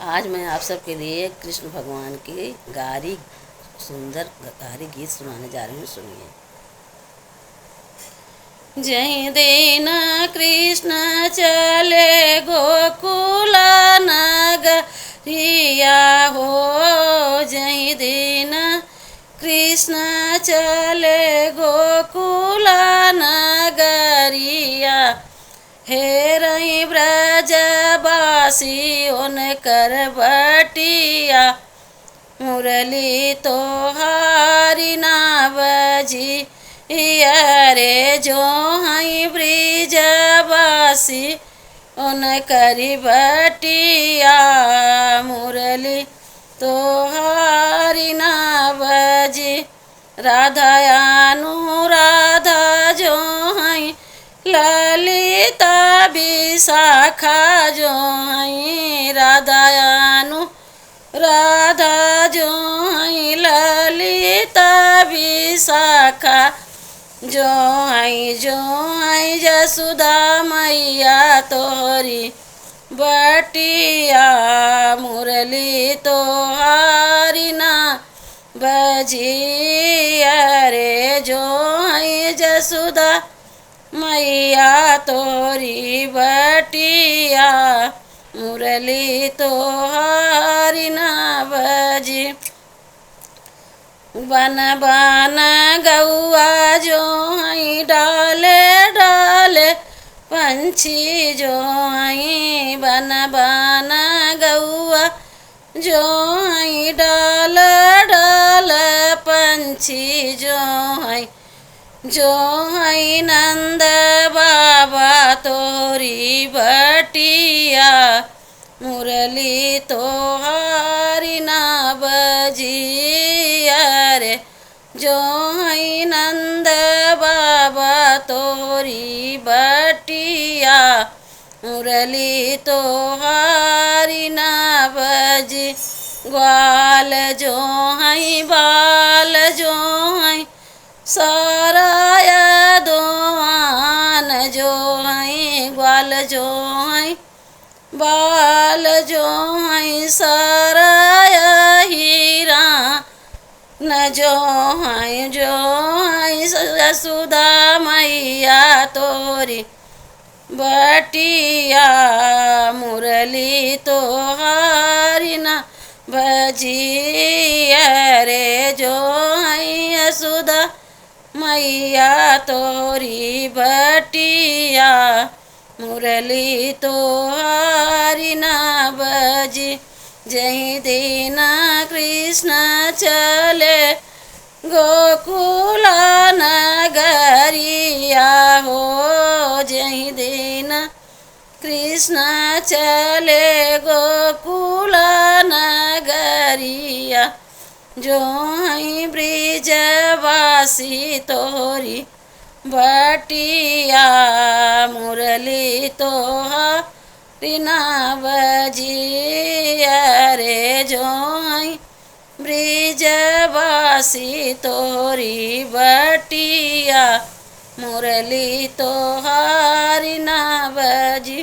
आज मैं आप सबके लिए कृष्ण भगवान की गारी सुंदर गारी गीत सुनाने जा रही हूँ। सुनिए। जय दिन कृष्ण चले गोकुल नगरिया हो, जय दिन कृष्ण चले गोकुल नगरिया, हेरई ब्रजवासी उनकर बटिया, मुरली तोहारी ना बजी रे जो हई ब्रजवासी उनकरी बटिया, मुरली तोहारी ना बजी। राधा अनुराधा जो हई ललिता विशाखा जो हई, राधा अनुराधा जो हई ललिता विशाखा जो हई जसुदा मैया तोहरी बटिया, मुरली तोहारी ना बजी रे जो हई जसुदा मैया तोरी बटिया, मुरली तोहारी ना बजी। बन बन गौआ जो हई डाले डाले पंछी जो हई, बन बन गौआ जो हई डाल डाल पंछी जो हई, जो हई नंद बाबा तोरी बटिया, मुरली तोहारी ना बजी रे जो हई नंद बाबा तोरी बटिया, मुरली तोहारी ना बजी। ग्वाल जो हई बाल जो हई सारा दोआन जो हई, ग्वाल जो हई बाल जो हई सारा हीरा न जो हई यशोदा मैया तोरी बटिया, मुरली तोहारी ना बजी रे जो हई यशोदा मैया तोरी बटिया, मुरली तोहारी ना बजी। जय दिन कृष्ण चले गोकुल नगरिया हो, जय दिन कृष्ण चले गोकुल नगरिया, जो हई ब्रजवासी तोहरी बटिया, मुरली तोहारी ना बजी रे जो हई ब्रजवासी तोहरी बटिया, मुरली तोहारी ना बजी।